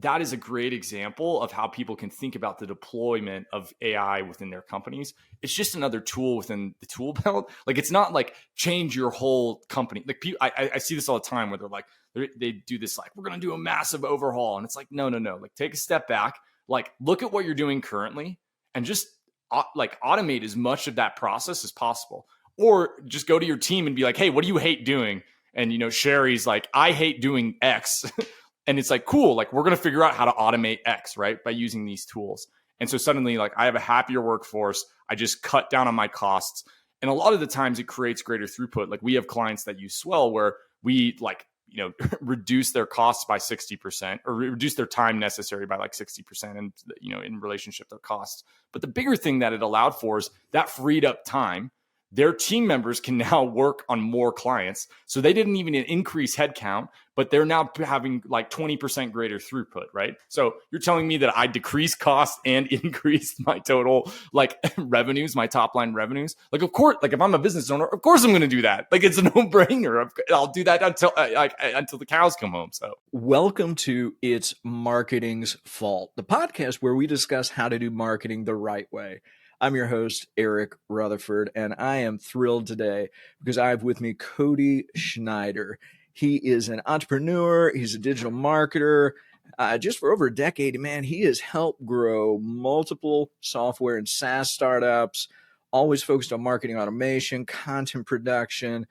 that is a great example of how people can think about the deployment of AI within their companies. It's just another tool within the tool belt. Like, it's not like change your whole company. Like, I see this all the time where they're like, they do this, like, we're going to do a massive overhaul. And it's like, no. Like, take a step back, like, look at what you're doing currently and just like automate as much of that process as possible. Or just go to your team and be like, hey, what do you hate doing? And, Sherry's like, I hate doing X. And it's like, cool, like, we're going to figure out how to automate X, right? By using these tools. And so suddenly, like, I have a happier workforce. I just cut down on my costs. And a lot of the times it creates greater throughput. Like, we have clients that use Swell where we reduce their costs by 60% or reduce their time necessary by like 60% and, in relationship to their costs. But the bigger thing that it allowed for is that freed up time. Their team members can now work on more clients. So they didn't even increase headcount, but they're now having like 20% greater throughput, right? So you're telling me that I decreased costs and increased my total like revenues, my top line revenues? Like, of course, like if I'm a business owner, of course I'm going to do that. Like, it's a no-brainer. I'll do that until the cows come home. So welcome to It's Marketing's Fault, the podcast where we discuss how to do marketing the right way. I'm your host, Eric Rutherford, and I am thrilled today because I have with me Cody Schneider. He is an entrepreneur. He's a digital marketer. Just for over a decade, man, he has helped grow multiple software and SaaS startups, always focused on marketing automation, content production,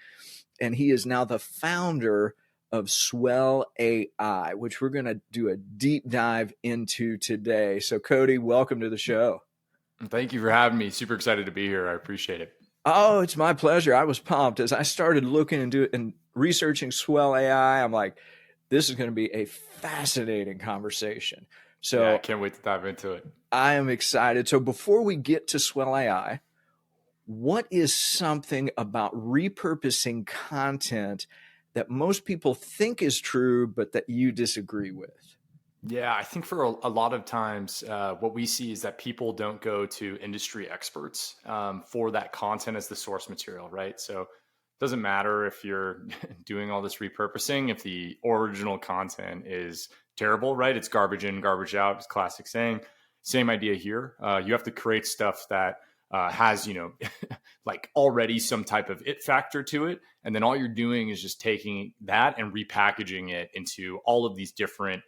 and he is now the founder of SwellAI, which we're going to do a deep dive into today. So, Cody, welcome to the show. Thank you for having me. Super excited to be here. I appreciate it. Oh, it's my pleasure. I was pumped as I started looking and researching SwellAI. I'm like, this is going to be a fascinating conversation. So yeah, I can't wait to dive into it. I am excited. So before we get to SwellAI, what is something about repurposing content that most people think is true, but that you disagree with? Yeah, I think for a lot of times, what we see is that people don't go to industry experts for that content as the source material, right? So it doesn't matter if you're doing all this repurposing, if the original content is terrible, right? It's garbage in, garbage out. It's a classic saying. Same idea here. You have to create stuff that has, like already some type of it factor to it. And then all you're doing is just taking that and repackaging it into all of these different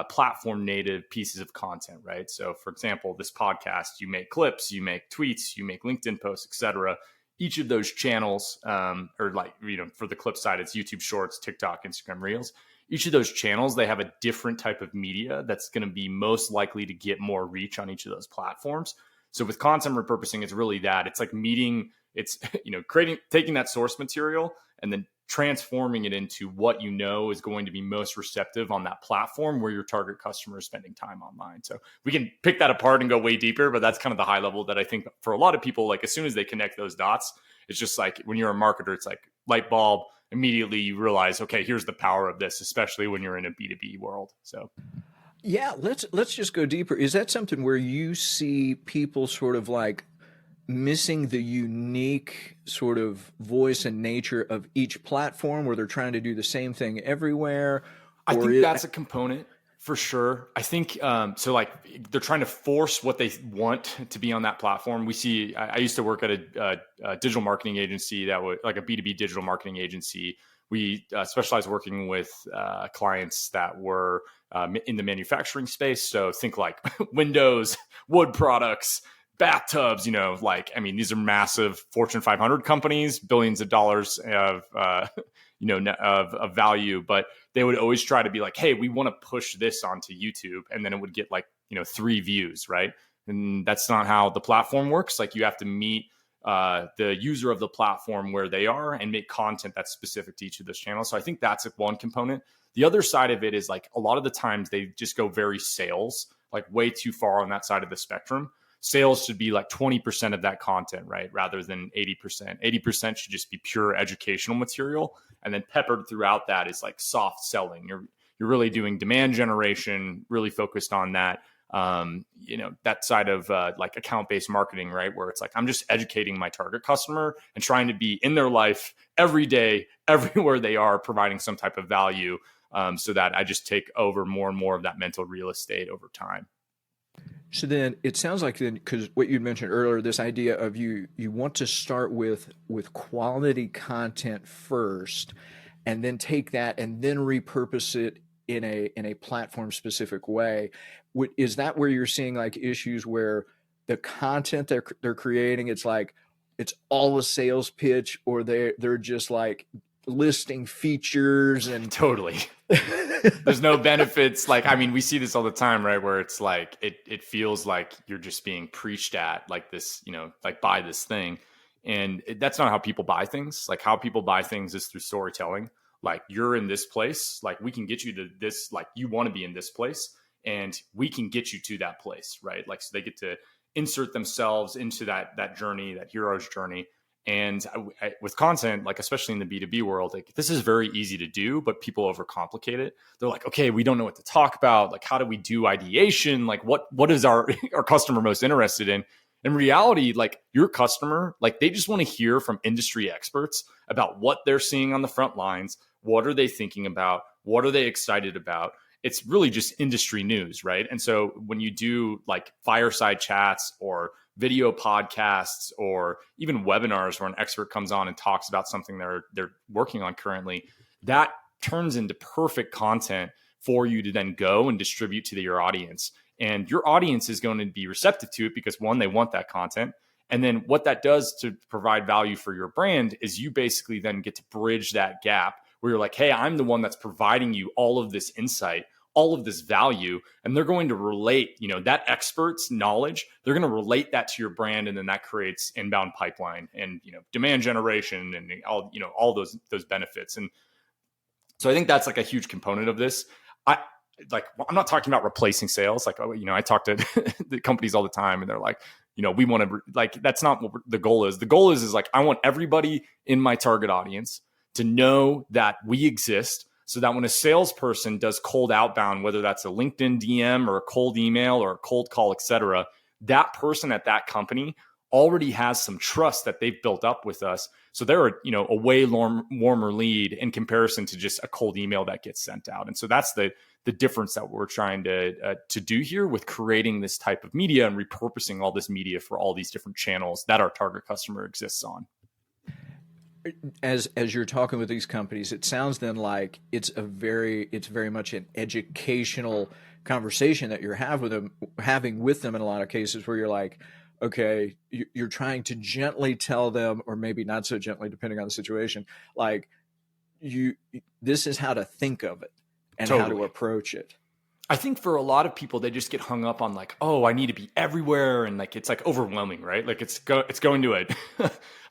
platform native pieces of content, right? So for example, this podcast, you make clips, you make tweets, you make LinkedIn posts, etc. Each of those channels, or like, for the clip side, it's YouTube Shorts, TikTok, Instagram Reels. Each of those channels, they have a different type of media that's going to be most likely to get more reach on each of those platforms. So with content repurposing, it's really that. It's like taking that source material and then transforming it into what is going to be most receptive on that platform where your target customer is spending time online. So we can pick that apart and go way deeper, but that's kind of the high level that I think for a lot of people, like as soon as they connect those dots, it's just like when you're a marketer, it's like light bulb, immediately you realize, okay, here's the power of this, especially when you're in a B2B world. So yeah, let's just go deeper. Is that something where you see people sort of like missing the unique sort of voice and nature of each platform where they're trying to do the same thing everywhere? I think that's a component for sure. I think so like they're trying to force what they want to be on that platform. We see, I used to work at a digital marketing agency that was like a B2B digital marketing agency. We specialized working with clients that were in the manufacturing space. So think like windows, wood products, bathtubs, these are massive Fortune 500 companies, billions of dollars of value, but they would always try to be like, hey, we want to push this onto YouTube. And then it would get like, 3 views, right? And that's not how the platform works. Like you have to meet the user of the platform where they are and make content that's specific to each of those channels. So I think that's one component. The other side of it is like a lot of the times they just go very sales, like way too far on that side of the spectrum. Sales should be like 20% of that content, right? Rather than 80%. 80% should just be pure educational material. And then peppered throughout that is like soft selling. You're really doing demand generation, really focused on that, that side of like account-based marketing, right? Where it's like, I'm just educating my target customer and trying to be in their life every day, everywhere they are, providing some type of value so that I just take over more and more of that mental real estate over time. So then it sounds like, then, because what you mentioned earlier, this idea of you want to start with quality content first, and then take that and then repurpose it in a platform specific way. Is that where you're seeing like issues where the content they're creating, it's like it's all a sales pitch, or they're just like listing features and totally there's no benefits? Like, I mean, we see this all the time, right? Where it's like it feels like you're just being preached at, like this, like buy this thing. And that's not how people buy things. Like, how people buy things is through storytelling. Like, you're in this place, like we can get you to this, like you want to be in this place and we can get you to that place, right? Like, so they get to insert themselves into that journey, that hero's journey. And with content, like especially in the B2B world, like this is very easy to do, but people overcomplicate it. They're like, okay, we don't know what to talk about. Like, how do we do ideation? Like, what is our customer most interested in? In reality, like your customer, like they just want to hear from industry experts about what they're seeing on the front lines. What are they thinking about? What are they excited about? It's really just industry news, right? And so when you do like fireside chats or video podcasts or even webinars where an expert comes on and talks about something they're working on currently, that turns into perfect content for you to then go and distribute to your audience. And your audience is going to be receptive to it because, one, they want that content. And then what that does to provide value for your brand is you basically then get to bridge that gap where you're like, hey, I'm the one that's providing you all of this insight, all of this value, and they're going to relate, that expert's knowledge, they're going to relate that to your brand. And then that creates inbound pipeline and, demand generation and all those benefits. And so I think that's like a huge component of this. I'm not talking about replacing sales. Like, I talk to the companies all the time and they're like, we want to that's not what the goal is. The goal is like, I want everybody in my target audience to know that we exist, so that when a salesperson does cold outbound, whether that's a LinkedIn DM or a cold email or a cold call, et cetera, that person at that company already has some trust that they've built up with us. So they're a way warmer lead in comparison to just a cold email that gets sent out. And so that's the difference that we're trying to do here with creating this type of media and repurposing all this media for all these different channels that our target customer exists on. As you're talking with these companies, it sounds then like it's very much an educational conversation that you're having with them in a lot of cases, where you're like, okay, you're trying to gently tell them, or maybe not so gently depending on the situation, like this is how to think of it and How to approach it. I think for a lot of people, they just get hung up on like, oh, I need to be everywhere. And like, it's like overwhelming, right? Like it's going to a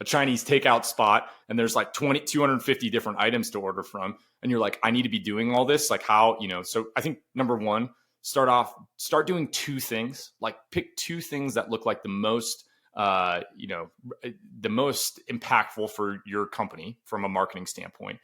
Chinese takeout spot and there's like 250 different items to order from. And you're like, I need to be doing all this. Like how, so I think number one, start doing two things, like pick two things that look like the most impactful for your company from a marketing standpoint.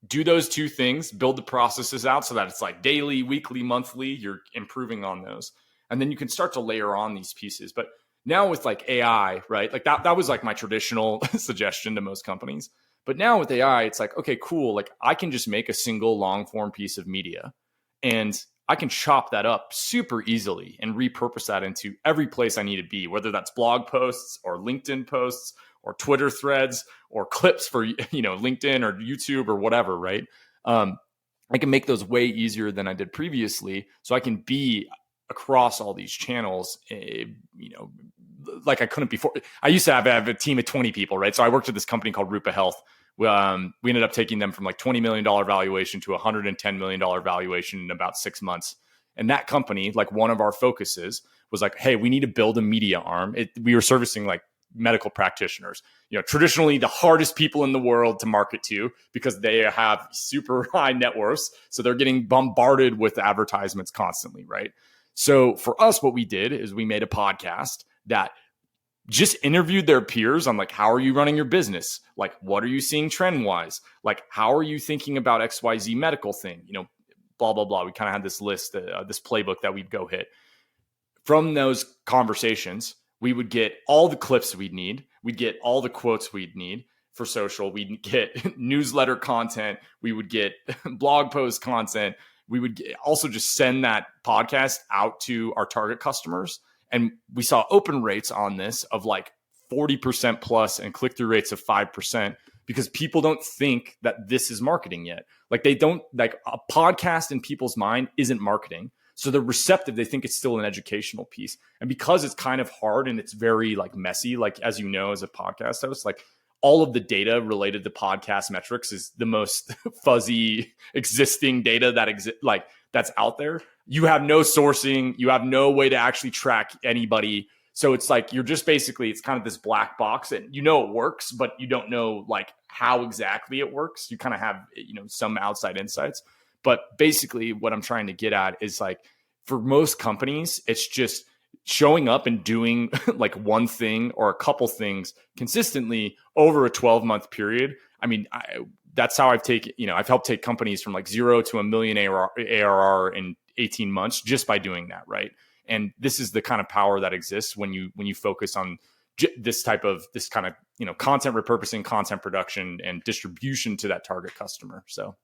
Do those two things, build the processes out so that it's like daily, weekly, monthly, you're improving on those. And then you can start to layer on these pieces. But now with like AI, right? Like that was like my traditional suggestion to most companies. But now with AI, it's like, okay, cool. Like I can just make a single long form piece of media and I can chop that up super easily and repurpose that into every place I need to be, whether that's blog posts or LinkedIn posts or Twitter threads or clips for, LinkedIn or YouTube or whatever, right? I can make those way easier than I did previously. So I can be across all these channels, like I couldn't before. I used to have a team of 20 people, right? So I worked at this company called Rupa Health. We ended up taking them from like $20 million valuation to $110 million valuation in about 6 months. And that company, like one of our focuses was like, hey, we need to build a media arm. We were servicing like medical practitioners, traditionally the hardest people in the world to market to because they have super high net worths. So they're getting bombarded with advertisements constantly, right? So for us, what we did is we made a podcast that just interviewed their peers on like, how are you running your business? Like, what are you seeing trend wise? Like, how are you thinking about XYZ medical thing? Blah, blah, blah. We kind of had this list, this playbook that we'd go hit. From those conversations, we would get all the clips we'd need. We'd get all the quotes we'd need. for social. We'd get newsletter content. We would get blog post content. We would also just send that podcast out to our target customers. And we saw open rates on this of like 40% plus and click-through rates of 5% because people don't think that this is marketing yet. Like they don't, like a podcast in people's mind isn't marketing. So they're receptive. They think it's still an educational piece. And because it's kind of hard and it's very like messy, like as you know, as a podcast host, like all of the data related to podcast metrics is the most fuzzy existing data that like that's out there. You have no sourcing. You have no way to actually track anybody. So it's like, you're just basically, it's kind of this black box and you know it works, but you don't know like how exactly it works. You kind of have, some outside insights. But basically what I'm trying to get at is like, for most companies, it's just showing up and doing like one thing or a couple things consistently over a 12-month period. I mean, that's how I've taken, I've helped take companies from like 0 to $1 million ARR in 18 months just by doing that. Right. And this is the kind of power that exists when you focus on this kind of, content repurposing, content production, and distribution to that target customer. So.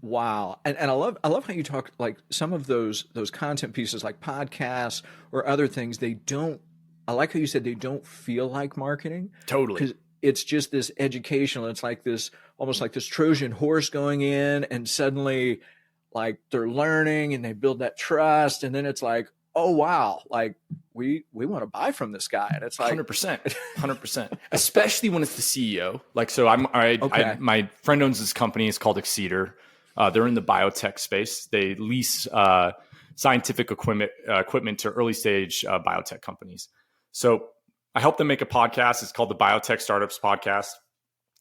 Wow. And I love how you talk like some of those content pieces like podcasts or other things, I like how you said they don't feel like marketing. Totally. Because it's just this educational, it's like this, almost like this Trojan horse going in and suddenly like they're learning and they build that trust. And then it's like, oh, wow, like we want to buy from this guy. And it's like 100%, especially when it's the CEO. Like, so my friend owns this company. It's called Exceeder. They're in the biotech space. They lease scientific equipment to early stage biotech companies. So I helped them make a podcast. It's called the Biotech Startups Podcast.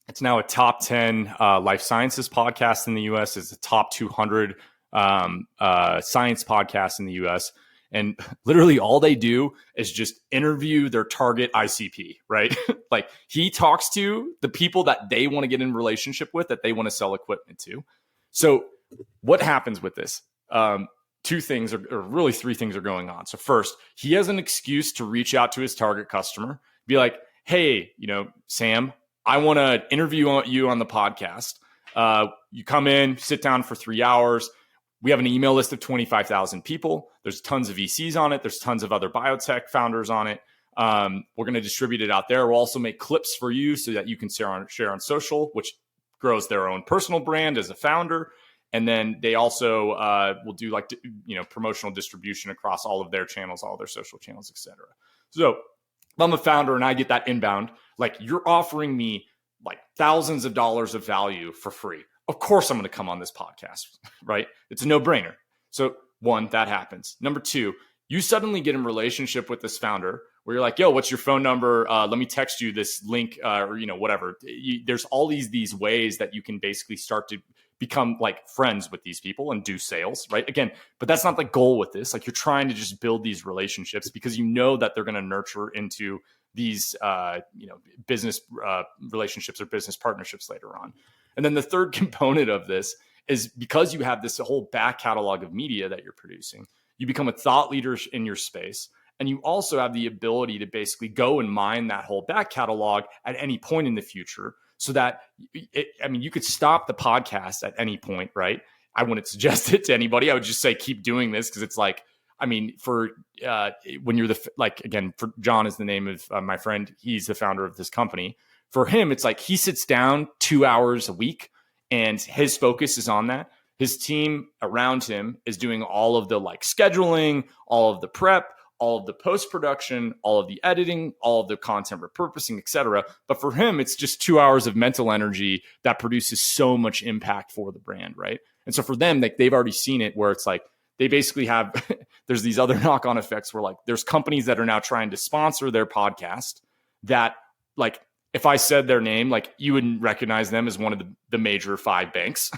It's now a top 10 life sciences podcast in the US. It's a top 200 science podcast in the US. And literally all they do is just interview their target ICP, right? Like he talks to the people that they want to get in relationship with, that they want to sell equipment to. So what happens with this? Two things or really three things are going on. So first, he has an excuse to reach out to his target customer, be like, hey, Sam, I want to interview you on the podcast. You come in, sit down for 3 hours. We have an email list of 25,000 people. There's tons of VCs on it. There's tons of other biotech founders on it. We're going to distribute it out there. We'll also make clips for you so that you can share on social, which grows their own personal brand as a founder. And then they also will do like, promotional distribution across all of their channels, all their social channels, et cetera. So if I'm a founder and I get that inbound, like you're offering me like thousands of dollars of value for free. Of course I'm going to come on this podcast, right? It's a no-brainer. So one, that happens. Number two, you suddenly get in relationship with this founder where you're like, yo, what's your phone number? Let me text you this link or, whatever. There's all these ways that you can basically start to become like friends with these people and do sales, right? Again, but that's not the goal with this. Like you're trying to just build these relationships because you know that they're going to nurture into these, business relationships or business partnerships later on. And then the third component of this is because you have this whole back catalog of media that you're producing, you become a thought leader in your space. And you also have the ability to basically go and mine that whole back catalog at any point in the future so that, you could stop the podcast at any point, right? I wouldn't suggest it to anybody. I would just say, keep doing this because it's like, for when you're for John is the name of my friend. He's the founder of this company. For him, it's like he sits down 2 hours a week and his focus is on that. His team around him is doing all of the like scheduling, all of the prep, all of the post-production, all of the editing, all of the content repurposing, et cetera. But for him, it's just 2 hours of mental energy that produces so much impact for the brand, right? And so for them, like they've already seen it where it's like they basically have, there's these other knock-on effects where like there's companies that are now trying to sponsor their podcast that like, if I said their name, like you wouldn't recognize them as one of the major 5 banks.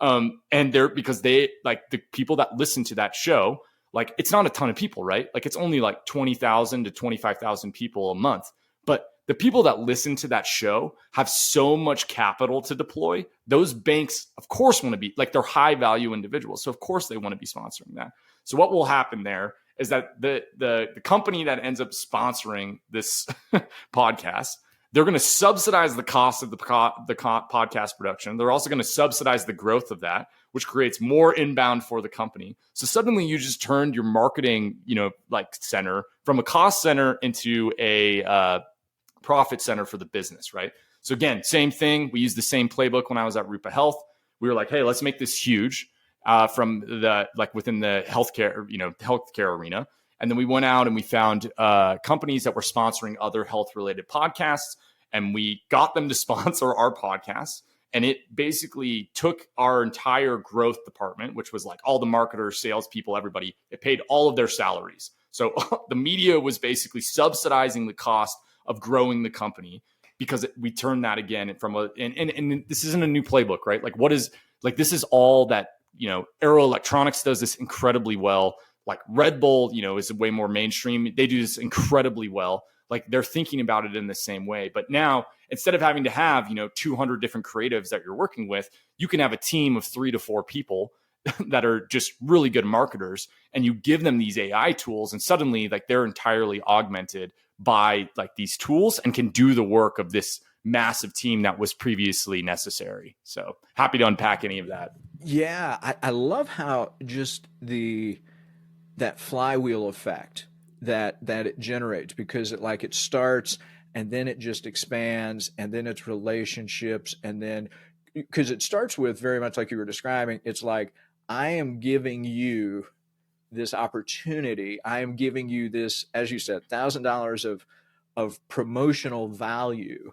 And they're because they like the people that listen to that show, like it's not a ton of people, right? Like it's only like 20,000 to 25,000 people a month. But the people that listen to that show have so much capital to deploy. Those banks, of course, want to be like they're high value individuals. So of course they want to be sponsoring that. So what will happen there is that the company that ends up sponsoring this podcast, they're going to subsidize the cost of the podcast production. They're also going to subsidize the growth of that, which creates more inbound for the company. So suddenly you just turned your marketing, center from a cost center into a profit center for the business, right? So again, same thing. We used the same playbook when I was at Rupa Health. We were like, hey, let's make this huge from the within the healthcare arena. And then we went out and we found companies that were sponsoring other health-related podcasts, and we got them to sponsor our podcasts. And it basically took our entire growth department, which was like all the marketers, salespeople, everybody. It paid all of their salaries. So the media was basically subsidizing the cost of growing the company because we turned that again from and this isn't a new playbook, right? This is all that, Aero Electronics does this incredibly well. Like Red Bull, is way more mainstream. They do this incredibly well. Like they're thinking about it in the same way. But now instead of having to have, 200 different creatives that you're working with, you can have a team of 3 to 4 people that are just really good marketers, and you give them these AI tools, and suddenly they're entirely augmented by these tools and can do the work of this massive team that was previously necessary. So happy to unpack any of that. Yeah, I love how just that flywheel effect that it generates, because it starts and then it just expands, and then it's relationships, and then because it starts with very much like you were describing, it's like, I am giving you this opportunity. I am giving you this, as you said, $1,000 of promotional value.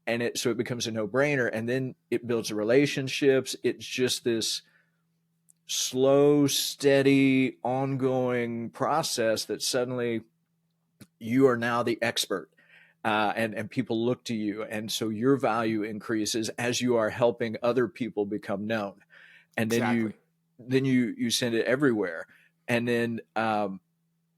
And so it becomes a no-brainer. And then it builds relationships. It's just this slow, steady, ongoing process that suddenly you are now the expert. And people look to you. And so your value increases as you are helping other people become known. And then exactly. you send it everywhere. And then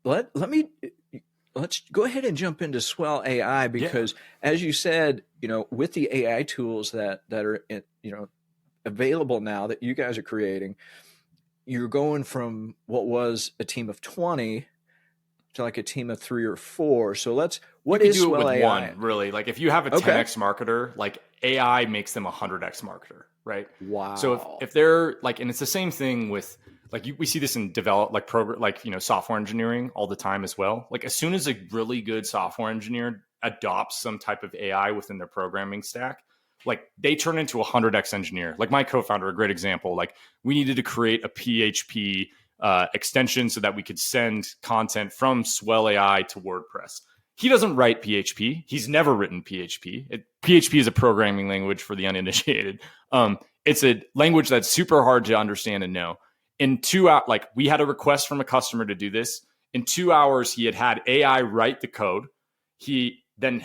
let's go ahead and jump into SwellAI, because as you said, with the AI tools that are available now that you guys are creating, you're going from what was a team of 20 to a team of 3 or 4. So what is SwellAI? With one, really. If you have a 10x marketer, AI makes them a 100x marketer, right? Wow. So if they're and it's the same thing with we see this in software engineering all the time as well. As soon as a really good software engineer adopts some type of AI within their programming stack, they turn into a 100x engineer. My co-founder, a great example, we needed to create a PHP extension so that we could send content from SwellAI to WordPress. He doesn't write PHP. He's never written PHP. PHP is a programming language for the uninitiated. It's a language that's super hard to understand and know. In 2 hours, we had a request from a customer to do this. In 2 hours, he had AI write the code. He then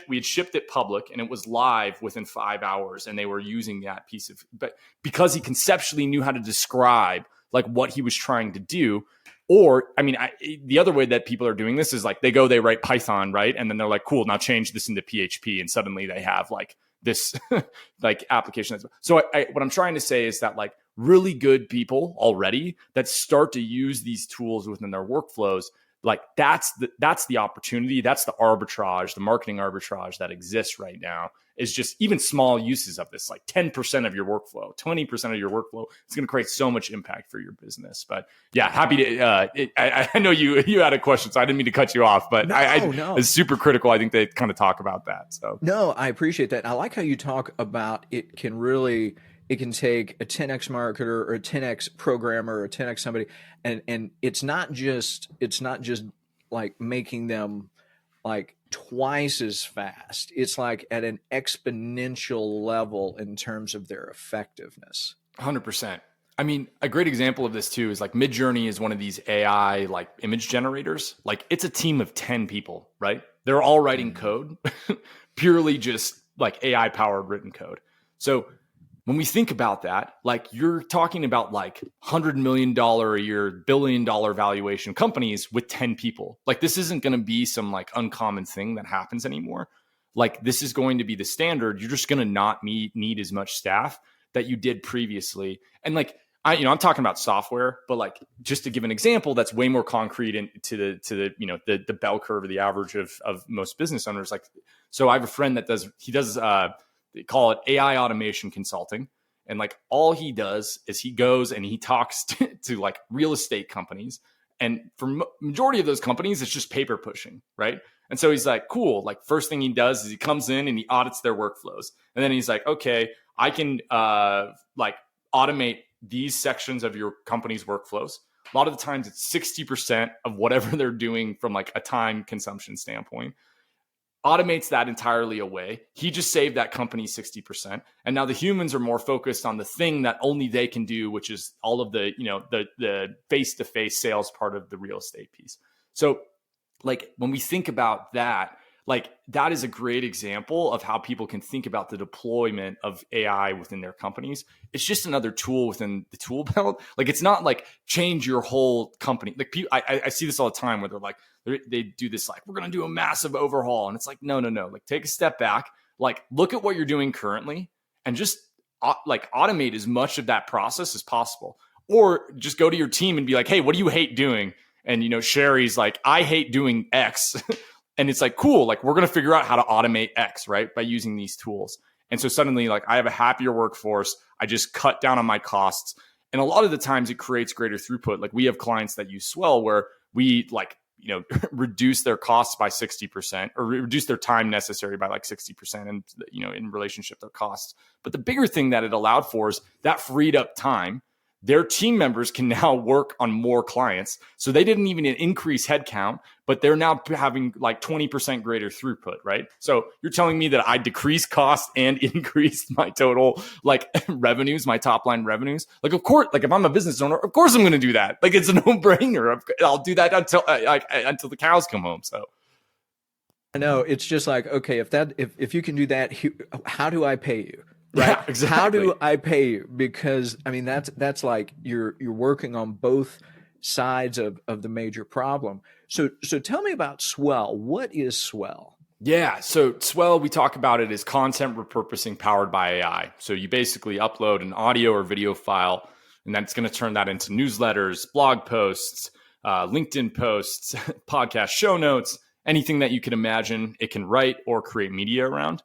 we had shipped it public, and it was live within 5 hours, and they were using that but because he conceptually knew how to describe what he was trying to do. Or, the other way that people are doing this is they write Python, right? And then they're like, cool, now change this into PHP. And suddenly they have this application. So what I'm trying to say is that really good people already that start to use these tools within their workflows, that's the opportunity. That's the arbitrage, the marketing arbitrage that exists right now, is just even small uses of this, 10% of your workflow, 20% of your workflow. It's going to create so much impact for your business. But yeah, happy to, I know you had a question, so I didn't mean to cut you off, but no. It's super critical. I think they kind of talk about that. So no, I appreciate that. I like how you talk about it can take a 10x marketer or a 10x programmer or a 10x somebody, and it's not just making them twice as fast. It's at an exponential level in terms of their effectiveness. 100%. A great example of this too is Midjourney is one of these AI image generators. It's a team of 10 people, right? They're all writing code, purely just AI powered written code. So when we think about that, you're talking about $100 million a year, $1 billion valuation companies with 10 people. This isn't going to be some uncommon thing that happens anymore. This is going to be the standard. You're just going to not need as much staff that you did previously. And I'm talking about software, but like just to give an example that's way more concrete to the bell curve of the average of most business owners. Like, so I have a friend that does they call it AI automation consulting. And like all he does is he goes and he talks to like real estate companies. And for majority of those companies, it's just paper pushing, right? And so he's like, cool. Like first thing he does is he comes in and he audits their workflows. And then he's like, okay, I can like automate these sections of your company's workflows. A lot of the times it's 60% of whatever they're doing from like a time consumption standpoint. Automates that entirely away. He just saved that company 60%. And now the humans are more focused on the thing that only they can do, which is all of the, the face-to-face sales part of the real estate piece. So like when we think about that, like that is a great example of how people can think about the deployment of AI within their companies. It's just another tool within the tool belt. Like it's not like change your whole company. Like I see this all the time where they're like, they do this like, we're going to do a massive overhaul. And it's like, no. Like take a step back, like look at what you're doing currently and just like automate as much of that process as possible. Or just go to your team and be like, hey, what do you hate doing? And, Sherry's like, I hate doing X. And it's like, cool, like we're going to figure out how to automate X, right? By using these tools. And so suddenly like I have a happier workforce. I just cut down on my costs. And a lot of the times it creates greater throughput. Like we have clients that use Swell where we like, reduce their costs by 60% or reduce their time necessary by like 60% and, in relationship to their costs. But the bigger thing that it allowed for is that freed up time. Their team members can now work on more clients. So they didn't even increase headcount, but they're now having like 20% greater throughput, right? So you're telling me that I decreased costs and increased my total like revenues, my top line revenues. Like, of course, like if I'm a business owner, of course I'm going to do that. Like it's a no brainer. I'll do that until the cows come home. So. I know it's just like, okay, if you can do that, how do I pay you? Right? Yeah, exactly. How do I pay you? Because I mean, that's like you're working on both sides of the major problem. So tell me about Swell. What is Swell? Yeah. So Swell, we talk about it as content repurposing powered by AI. So you basically upload an audio or video file, and that's going to turn that into newsletters, blog posts, LinkedIn posts, podcast show notes, anything that you can imagine it can write or create media around.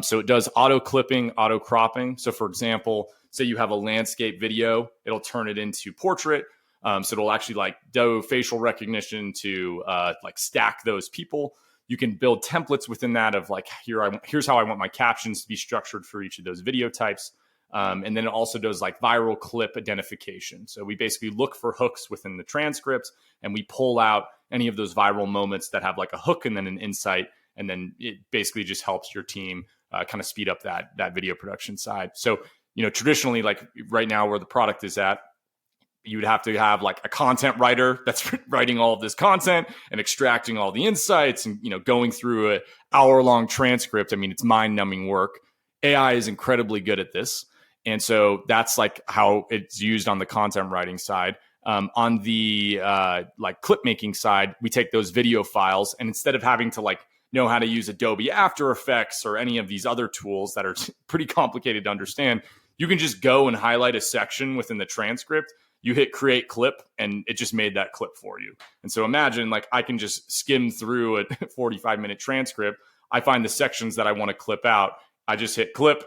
So it does auto clipping, auto cropping. So for example, say you have a landscape video, it'll turn it into portrait. So it'll actually like do facial recognition to like stack those people. You can build templates within that of like, here's how I want my captions to be structured for each of those video types. And then it also does like viral clip identification. So we basically look for hooks within the transcripts and we pull out any of those viral moments that have like a hook and then an insight. And then it basically just helps your team kind of speed up that video production side. So, traditionally, like right now where the product is at, you would have to have like a content writer that's writing all of this content and extracting all the insights and, going through an hour-long transcript. I mean, it's mind-numbing work. AI is incredibly good at this. And so that's like how it's used on the content writing side. On the like clip making side, we take those video files and instead of having to like know how to use Adobe After Effects or any of these other tools that are pretty complicated to understand, you can just go and highlight a section within the transcript. You hit create clip and it just made that clip for you. And so imagine like I can just skim through a 45-minute transcript. I find the sections that I want to clip out. I just hit clip.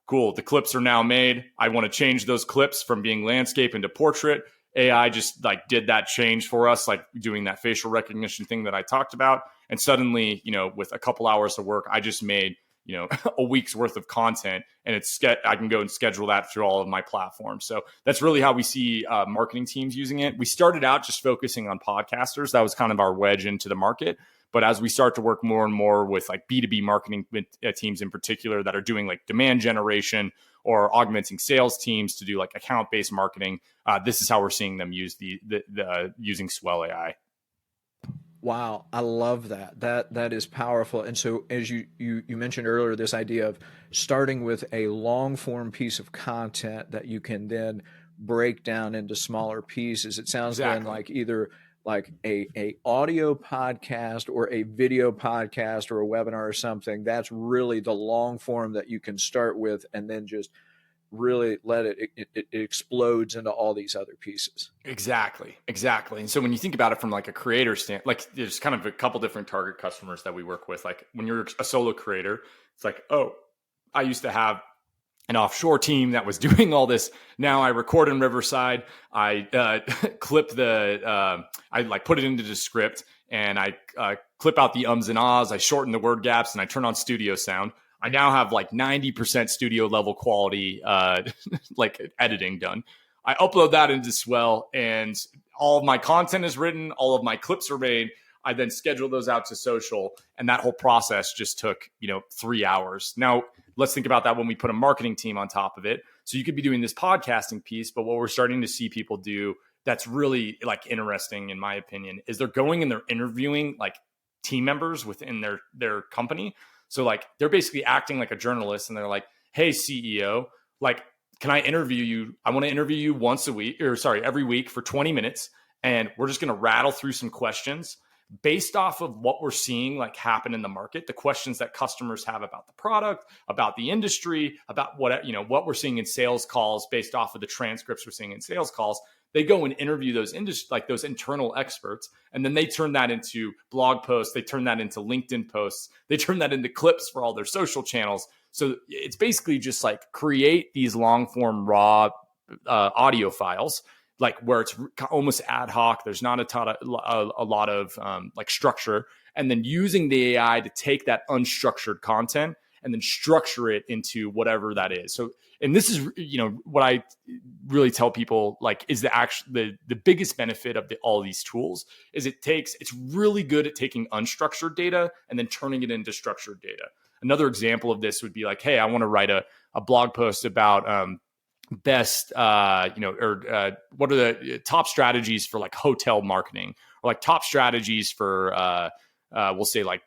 Cool. The clips are now made. I want to change those clips from being landscape into portrait. AI just like did that change for us, like doing that facial recognition thing that I talked about. And suddenly, with a couple hours of work, I just made, a week's worth of content and I can go and schedule that through all of my platforms. So that's really how we see marketing teams using it. We started out just focusing on podcasters. That was kind of our wedge into the market. But as we start to work more and more with like B2B marketing teams in particular that are doing like demand generation or augmenting sales teams to do like account-based marketing, this is how we're seeing them use using SwellAI. Wow, I love that. That is powerful. And so, as you mentioned earlier, this idea of starting with a long form piece of content that you can then break down into smaller pieces. It sounds then like either like a audio podcast or a video podcast or a webinar or something. That's really the long form that you can start with, and then just really let it explodes into all these other pieces. Exactly. And so when you think about it from like a creator like there's kind of a couple different target customers that we work with. Like when you're a solo creator, it's like, oh, I used to have an offshore team that was doing all this. Now I record in Riverside. I clip I like put it into the script and I clip out the ums and ahs. I shorten the word gaps and I turn on studio sound. I now have like 90% studio level quality, like editing done. I upload that into Swell and all of my content is written. All of my clips are made. I then schedule those out to social. And that whole process just took, 3 hours. Now let's think about that when we put a marketing team on top of it. So you could be doing this podcasting piece, but what we're starting to see people do that's really like interesting, in my opinion, is they're going and they're interviewing like team members within their company. So like they're basically acting like a journalist and they're like, hey, CEO, like, can I interview you? I want to interview you every week for 20 minutes. And we're just going to rattle through some questions based off of what we're seeing like happen in the market, the questions that customers have about the product, about the industry, about what we're seeing in sales calls based off of the transcripts we're seeing in sales calls. They go and interview those those internal experts, and then they turn that into blog posts. They turn that into LinkedIn posts. They turn that into clips for all their social channels. So it's basically just like create these long form raw audio files, like where it's almost ad hoc. There's not a lot of like structure, and then using the AI to take that unstructured content and then structure it into whatever that is. So, and this is, what I really tell people, like, is the biggest benefit of all these tools is it's really good at taking unstructured data and then turning it into structured data. Another example of this would be like, hey, I want to write a blog post about best, what are the top strategies for like hotel marketing, or like top strategies for, we'll say like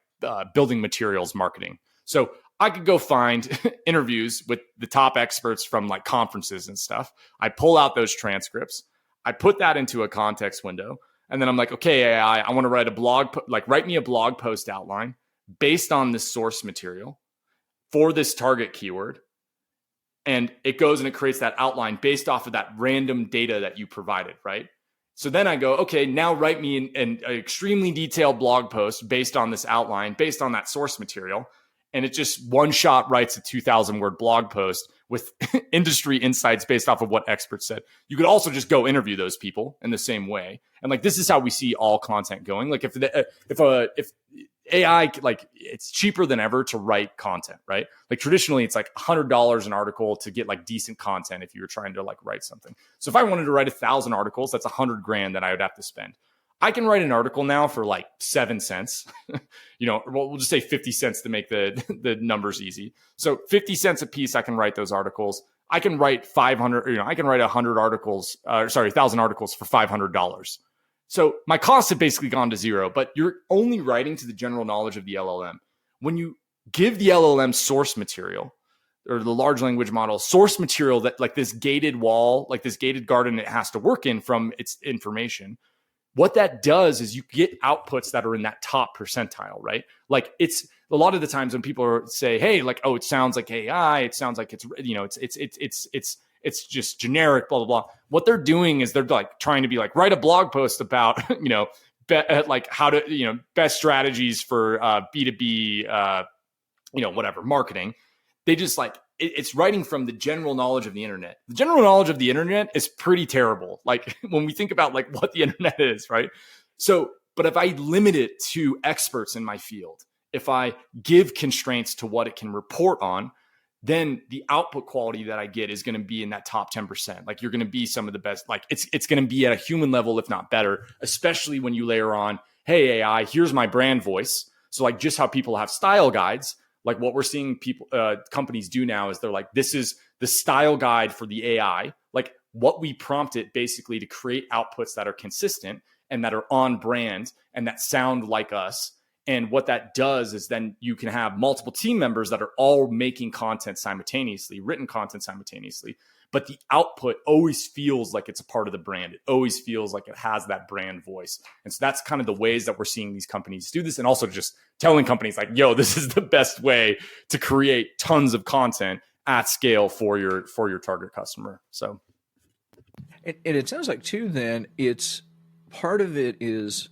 building materials marketing. So I could go find interviews with the top experts from like conferences and stuff. I pull out those transcripts. I put that into a context window. And then I'm like, okay, AI, I want to write me a blog post outline based on this source material for this target keyword. And it goes and it creates that outline based off of that random data that you provided, right? So then I go, okay, now write me an extremely detailed blog post based on this outline, based on that source material. And it just one shot writes a 2,000 word blog post with industry insights based off of what experts said. You could also just go interview those people in the same way. And like, this is how we see all content going. Like if AI, like it's cheaper than ever to write content, right? Like traditionally it's like $100 an article to get like decent content if you were trying to like write something. So if I wanted to write 1,000 articles, that's $100,000 that I would have to spend. I can write an article now for like 7 cents, we'll just say 50 cents to make the numbers easy. So 50 cents a piece, I can write those articles. I can write 500, I can write 1,000 articles for $500. So my costs have basically gone to zero, but you're only writing to the general knowledge of the LLM. When you give the LLM source material or the large language model source material that like this gated wall, like this gated garden it has to work in from its information, what that does is you get outputs that are in that top percentile, right? Like it's a lot of the times when people say, hey, like, oh, it sounds like AI, it sounds like it's just generic, blah, blah, blah. What they're doing is they're like trying to be like, write a blog post about, like how to, best strategies for B2B, whatever marketing. They just like, it's writing from the general knowledge of the internet. The general knowledge of the internet is pretty terrible. Like when we think about like what the internet is, right? So, but if I limit it to experts in my field, if I give constraints to what it can report on, then the output quality that I get is going to be in that top 10%. Like you're going to be some of the best, like it's going to be at a human level, if not better, especially when you layer on, hey, AI, here's my brand voice. So like just how people have style guides, like what we're seeing companies do now is they're like, this is the style guide for the AI. Like what we prompt it basically to create outputs that are consistent and that are on brand and that sound like us. And what that does is then you can have multiple team members that are all making content simultaneously, written content simultaneously, but the output always feels like it's a part of the brand. It always feels like it has that brand voice. And so that's kind of the ways that we're seeing these companies do this. And also just telling companies like, yo, this is the best way to create tons of content at scale for your target customer. So, and it sounds like too, then it's part of it is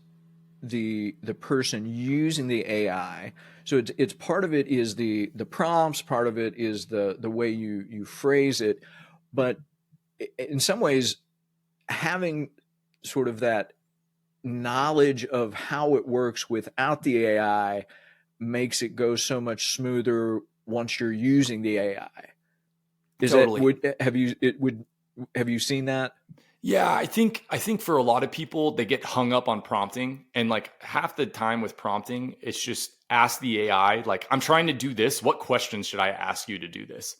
the person using the AI. So it's part of it is the prompts, part of it is the way you phrase it, but in some ways having sort of that knowledge of how it works without the AI makes it go so much smoother once you're using the AI. Totally. Have you seen that? Yeah, I think for a lot of people, they get hung up on prompting, and like half the time with prompting, it's just ask the AI, like, I'm trying to do this. What questions should I ask you to do this?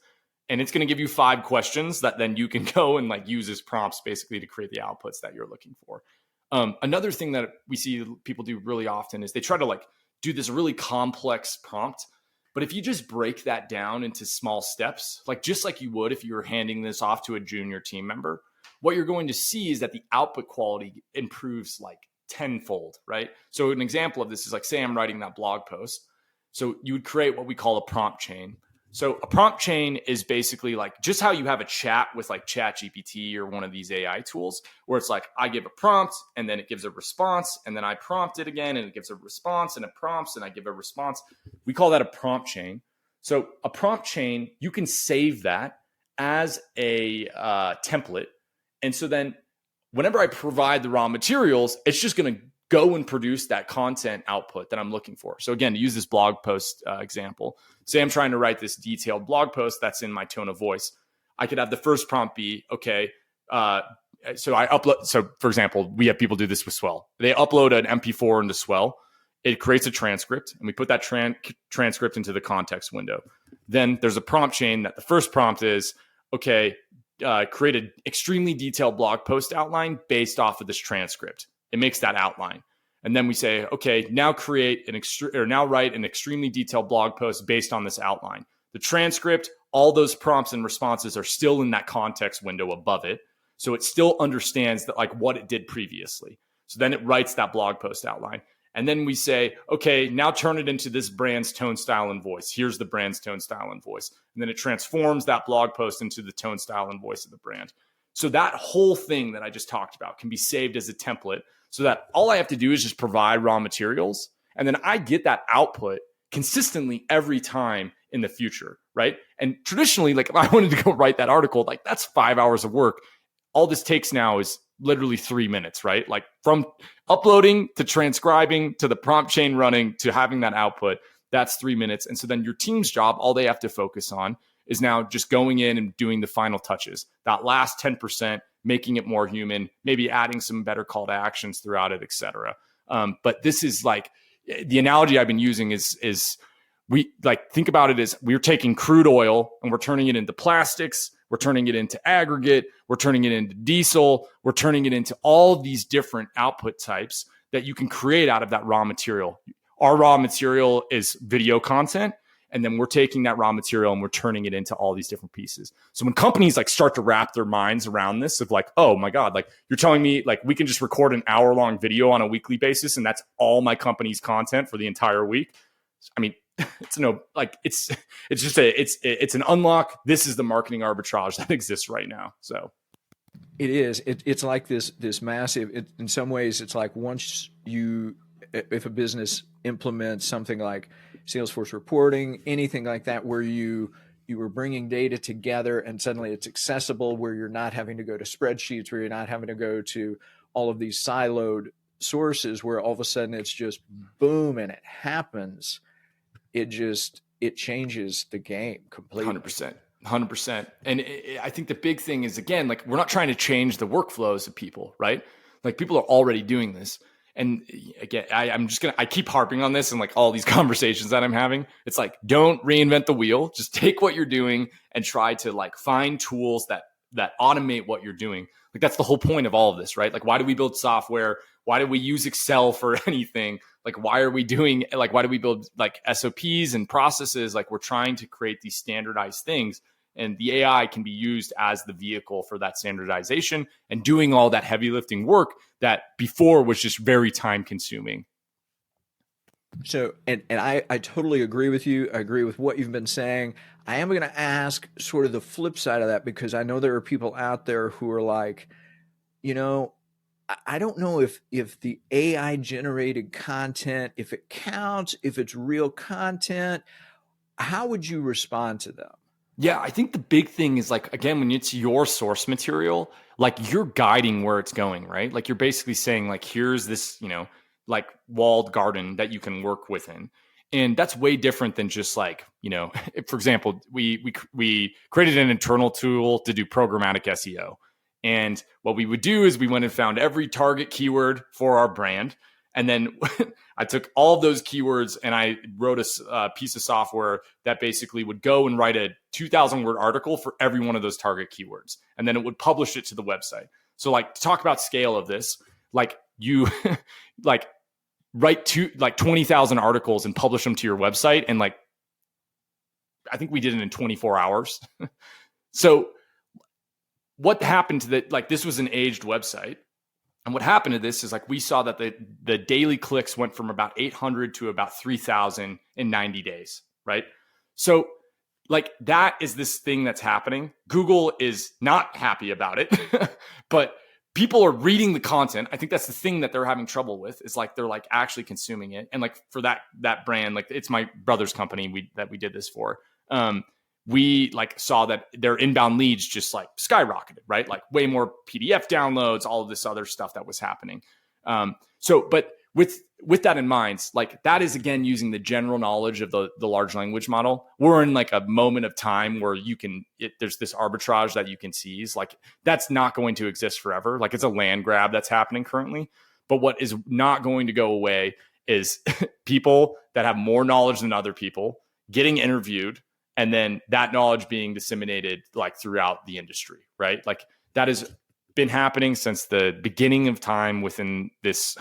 And it's going to give you 5 questions that then you can go and like use as prompts basically to create the outputs that you're looking for. Another thing that we see people do really often is they try to like do this really complex prompt. But if you just break that down into small steps, like just like you would if you were handing this off to a junior team member, what you're going to see is that the output quality improves like tenfold, right? So an example of this is like, say I'm writing that blog post. So you would create what we call a prompt chain. So a prompt chain is basically like just how you have a chat with like ChatGPT or one of these AI tools, where it's like I give a prompt and then it gives a response, and then I prompt it again and it gives a response, and it prompts and I give a response. We call that a prompt chain. So a prompt chain, you can save that as a template. And so then whenever I provide the raw materials, it's just going to go and produce that content output that I'm looking for. So again, to use this blog post example, say I'm trying to write this detailed blog post that's in my tone of voice. I could have the first prompt be, okay, so I upload. So for example, we have people do this with Swell. They upload an MP4 into Swell. It creates a transcript, and we put that transcript into the context window. Then there's a prompt chain that the first prompt is, okay, create an extremely detailed blog post outline based off of this transcript. It makes that outline. And then we say, okay, now now write an extremely detailed blog post based on this outline. The transcript, all those prompts and responses are still in that context window above it. So it still understands that like what it did previously. So then it writes that blog post outline. And then we say, okay, now turn it into this brand's tone, style, and voice. Here's the brand's tone, style, and voice. And then it transforms that blog post into the tone, style, and voice of the brand. So that whole thing that I just talked about can be saved as a template, so that all I have to do is just provide raw materials. And then I get that output consistently every time in the future, right? And traditionally, like if I wanted to go write that article, like that's 5 hours of work. All this takes now is literally 3 minutes, right? Like from uploading to transcribing to the prompt chain running to having that output, that's 3 minutes. And so then your team's job, all they have to focus on is now just going in and doing the final touches, that last 10%, making it more human, maybe adding some better call to actions throughout it, et cetera. But this is like, the analogy I've been using is we like, think about it as we're taking crude oil and we're turning it into plastics, we're turning it into aggregate, we're turning it into diesel, we're turning it into all these different output types that you can create out of that raw material. Our raw material is video content. And then we're taking that raw material and we're turning it into all these different pieces. So when companies like start to wrap their minds around this of like, oh my God, like you're telling me like we can just record an hour-long video on a weekly basis and that's all my company's content for the entire week. I mean, it's an unlock. This is the marketing arbitrage that exists right now. So it is. It's like this massive. In some ways, it's like once if a business implements something like Salesforce reporting, anything like that, where you were bringing data together and suddenly it's accessible, where you're not having to go to spreadsheets, where you're not having to go to all of these siloed sources, where all of a sudden it's just boom and it happens. It changes the game completely. 100%. And I think the big thing is, again, like we're not trying to change the workflows of people, right? Like people are already doing this. And again, I keep harping on this and like all these conversations that I'm having. It's like, don't reinvent the wheel. Just take what you're doing and try to like find tools that automate what you're doing. Like that's the whole point of all of this, right? Like, why do we build software? Why do we use Excel for anything? Like, why do we build like SOPs and processes? Like we're trying to create these standardized things. And the AI can be used as the vehicle for that standardization and doing all that heavy lifting work that before was just very time consuming. So, and I totally agree with you. I agree with what you've been saying. I am going to ask sort of the flip side of that, because I know there are people out there who are like, you know, I don't know if the AI generated content, if it counts, if it's real content. How would you respond to them? Yeah, I think the big thing is like, again, when it's your source material, like you're guiding where it's going, right? Like you're basically saying like, here's this, like walled garden that you can work within. And that's way different than just like, for example, we created an internal tool to do programmatic SEO. And what we would do is we went and found every target keyword for our brand. And then I took all of those keywords and I wrote a piece of software that basically would go and write a 2,000 word article for every one of those target keywords. And then it would publish it to the website. So like to talk about scale of this, like you like write 20,000 articles and publish them to your website. And like, I think we did it in 24 hours. So what happened to that? Like this was an aged website. And what happened to this is like we saw that the daily clicks went from about 800 to about 3,000 in 90 days, right? So like that is this thing that's happening. Google is not happy about it, but people are reading the content. I think that's the thing that they're having trouble with, is like they're like actually consuming it. And like for that brand, like it's my brother's company that we did this for. We like saw that their inbound leads just like skyrocketed, right? Like way more PDF downloads, all of this other stuff that was happening. But with that in mind, like that is again using the general knowledge of the large language model. We're in like a moment of time where there's this arbitrage that you can seize. Like that's not going to exist forever. Like it's a land grab that's happening currently. But what is not going to go away is people that have more knowledge than other people getting interviewed, and then that knowledge being disseminated like throughout the industry, right? Like that has been happening since the beginning of time within this,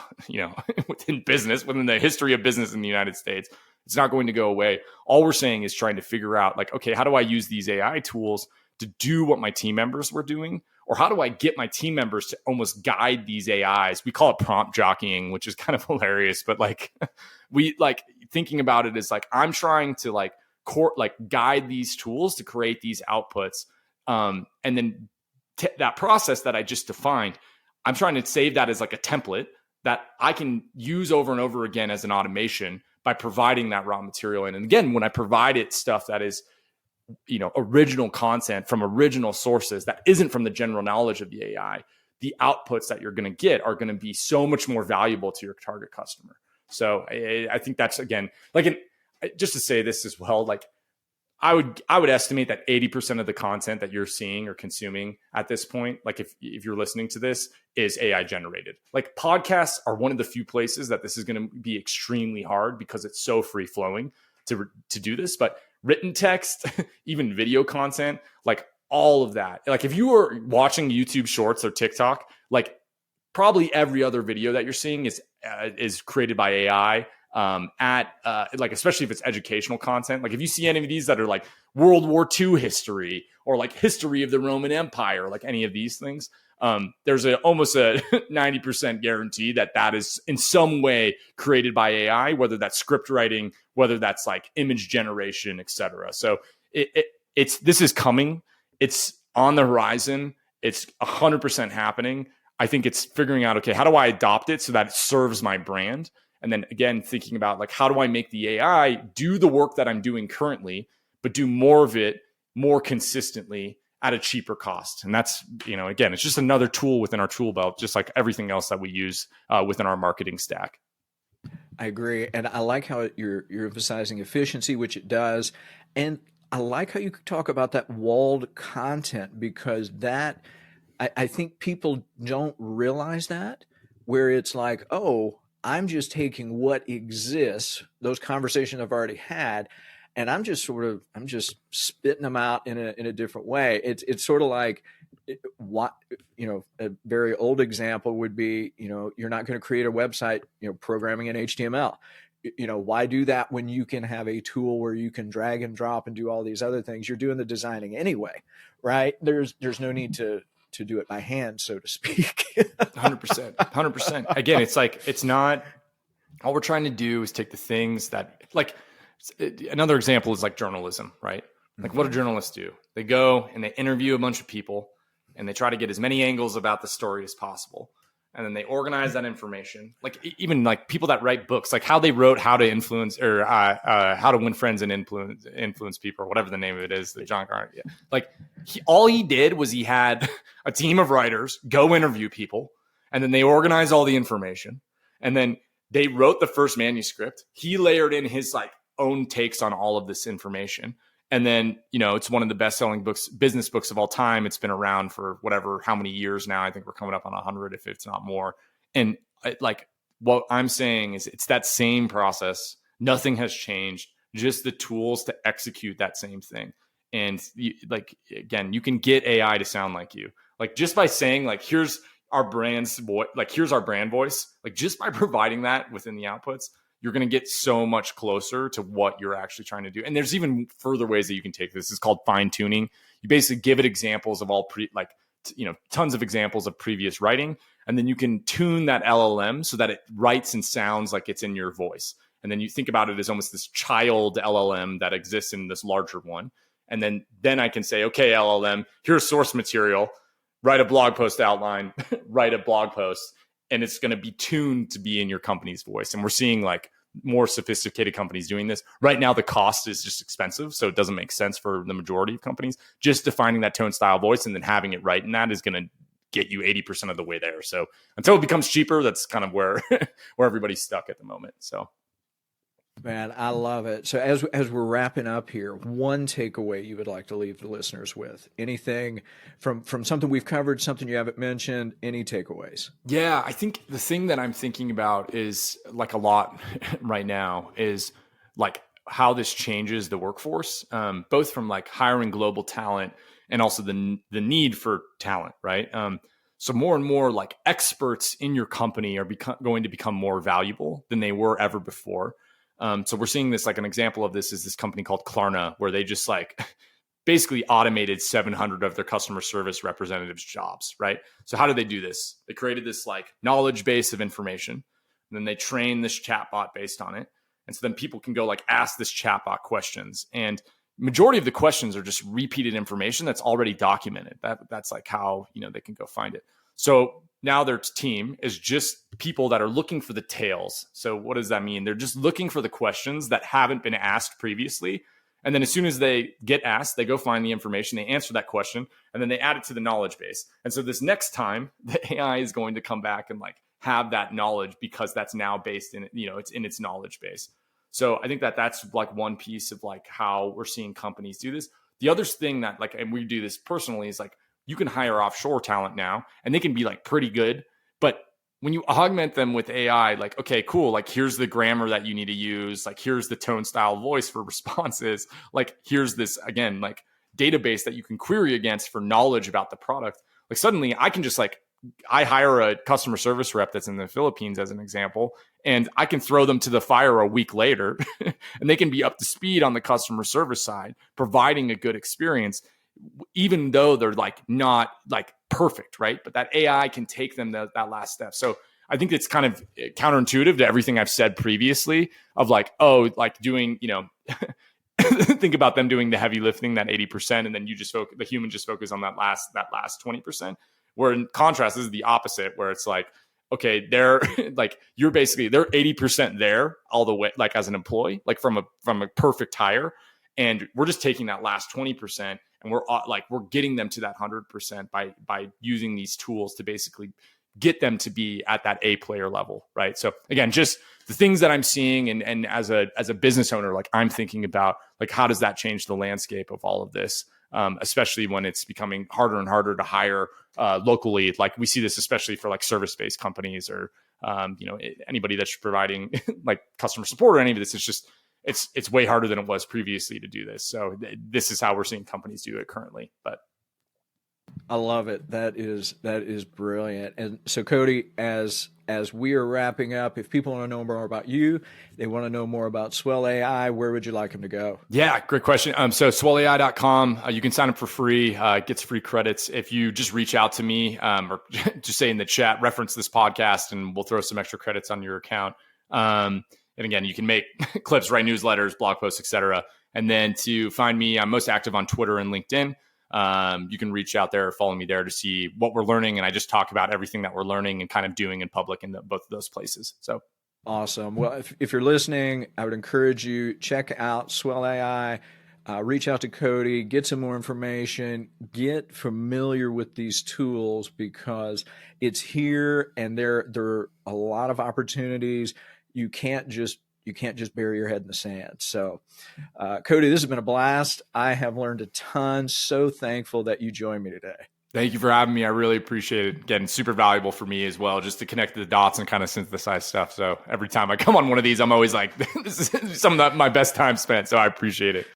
within business, within the history of business in the United States. It's not going to go away. All we're saying is trying to figure out like, okay, how do I use these AI tools to do what my team members were doing? Or how do I get my team members to almost guide these AIs? We call it prompt jockeying, which is kind of hilarious, but like we like thinking about it as like, I'm trying to like guide these tools to create these outputs. And then that process that I just defined, I'm trying to save that as like a template that I can use over and over again as an automation by providing that raw material. And again, when I provide it stuff that is, original content from original sources that isn't from the general knowledge of the AI, the outputs that you're going to get are going to be so much more valuable to your target customer. So I think that's, again, like just to say this as well, like I would estimate that 80% of the content that you're seeing or consuming at this point, like if you're listening to this, is AI generated. Like podcasts are one of the few places that this is going to be extremely hard because it's so free flowing to do this. But written text, even video content, like all of that. Like if you are watching YouTube Shorts or TikTok, like probably every other video that you're seeing is created by AI. Like, especially if it's educational content, like if you see any of these that are like World War II history or like history of the Roman Empire, like any of these things, there's almost a 90% guarantee that is in some way created by AI, whether that's script writing, whether that's like image generation, etc. So this is coming. It's on the horizon. It's 100% happening. I think it's figuring out, okay, how do I adopt it so that it serves my brand? And then again, thinking about like, how do I make the AI do the work that I'm doing currently, but do more of it more consistently at a cheaper cost? And that's, again, it's just another tool within our tool belt, just like everything else that we use within our marketing stack. I agree. And I like how you're emphasizing efficiency, which it does. And I like how you talk about that walled content, because that, I think people don't realize that, where it's like, oh, I'm just taking what exists, those conversations I've already had, and I'm just spitting them out in a different way. It's sort of like what, a very old example would be, you're not going to create a website, programming in HTML. Why do that when you can have a tool where you can drag and drop and do all these other things? You're doing the designing anyway, right? There's no need to do it by hand, so to speak. 100%. Again, it's like, it's not all we're trying to do is take the things that, like, another example is like journalism, right? Like, what do journalists do? They go and they interview a bunch of people and they try to get as many angles about the story as possible. And then they organize that information. Like, even like people that write books, like how they wrote How to Influence, or How to Win Friends and Influence People, or whatever the name of it is, the John Garner. Yeah. Like, all he did was he had a team of writers go interview people, and then they organized all the information, and then they wrote the first manuscript. He layered in his like own takes on all of this information. And then, it's one of the best-selling business books of all time. It's been around for how many years now. I think we're coming up on 100, if it's not more. And like, what I'm saying is it's that same process. Nothing has changed, just the tools to execute that same thing. And again, you can get AI to sound like you. Like, just by saying, like, here's our brand's voice, like, here's our brand voice, like, just by providing that within the outputs, you're going to get so much closer to what you're actually trying to do. And there's even further ways that you can take this. It's called fine tuning. You basically give it examples of all tons of examples of previous writing. And then you can tune that LLM so that it writes and sounds like it's in your voice. And then you think about it as almost this child LLM that exists in this larger one. And then I can say, okay, LLM, here's source material, write a blog post outline, write a blog post, and it's going to be tuned to be in your company's voice. And we're seeing like more sophisticated companies doing this. Right now, the cost is just expensive, so it doesn't make sense for the majority of companies. Just defining that tone, style, voice, and then having it right in that is going to get you 80% of the way there. So until it becomes cheaper, that's kind of where everybody's stuck at the moment. So. Man, I love it. So as we're wrapping up here, one takeaway you would like to leave the listeners with? Anything from something we've covered, something you haven't mentioned, any takeaways? Yeah, I think the thing that I'm thinking about is like a lot right now is like how this changes the workforce, both from like hiring global talent and also the need for talent, right? So more and more like experts in your company are going to become more valuable than they were ever before. So we're seeing this, like an example of this is this company called Klarna, where they just like basically automated 700 of their customer service representatives' jobs, right? So how did they do this? They created this like knowledge base of information, and then they train this chatbot based on it. And so then people can go like ask this chatbot questions, and majority of the questions are just repeated information that's already documented. That's like how, they can go find it. So now their team is just people that are looking for the tails. So what does that mean? They're just looking for the questions that haven't been asked previously. And then as soon as they get asked, they go find the information, they answer that question, and then they add it to the knowledge base. And so this next time, the AI is going to come back and like have that knowledge because that's now based in, it's in its knowledge base. So I think that's like one piece of like how we're seeing companies do this. The other thing that like, and we do this personally, is like, you can hire offshore talent now and they can be like pretty good. But when you augment them with AI, like, okay, cool. Like, here's the grammar that you need to use. Like, here's the tone, style, voice for responses. Like, here's this, again, like database that you can query against for knowledge about the product. Like, suddenly I can just like, I hire a customer service rep that's in the Philippines as an example, and I can throw them to the fire a week later and they can be up to speed on the customer service side, providing a good experience, even though they're like not like perfect, right? But that AI can take them that last step. So I think it's kind of counterintuitive to everything I've said previously of like, oh, like doing, think about them doing the heavy lifting, that 80%, and then you just the human just focus on that last 20%. Where in contrast, this is the opposite, where it's like, okay, they're like, they're 80% there all the way, like as an employee, like from a perfect hire. And we're just taking that last 20% and we're getting them to that 100% by using these tools to basically get them to be at that A player level, right? So again, just the things that I'm seeing and as a business owner, like I'm thinking about like, how does that change the landscape of all of this? Especially when it's becoming harder and harder to hire locally. Like we see this, especially for like service-based companies or, anybody that's providing like customer support or any of this. It's just, it's way harder than it was previously to do this. So this is how we're seeing companies do it currently. But I love it. That is brilliant. And so Cody, as we are wrapping up, if people want to know more about you, they want to know more about SwellAI, where would you like them to go? Yeah, great question. So SwellAI.com, you can sign up for free, gets free credits. If you just reach out to me or just say in the chat, reference this podcast, and we'll throw some extra credits on your account. And again, you can make clips, write newsletters, blog posts, etc. And then to find me, I'm most active on Twitter and LinkedIn. You can reach out there, follow me there to see what we're learning. And I just talk about everything that we're learning and kind of doing in public in both of those places. So awesome. Well, if you're listening, I would encourage you, check out SwellAI, reach out to Cody, get some more information, get familiar with these tools because it's here and there are a lot of opportunities. You can't just bury your head in the sand. So, Cody, this has been a blast. I have learned a ton. So thankful that you joined me today. Thank you for having me. I really appreciate it. Again, super valuable for me as well, just to connect the dots and kind of synthesize stuff. So every time I come on one of these, I'm always like, this is some of my best time spent. So I appreciate it.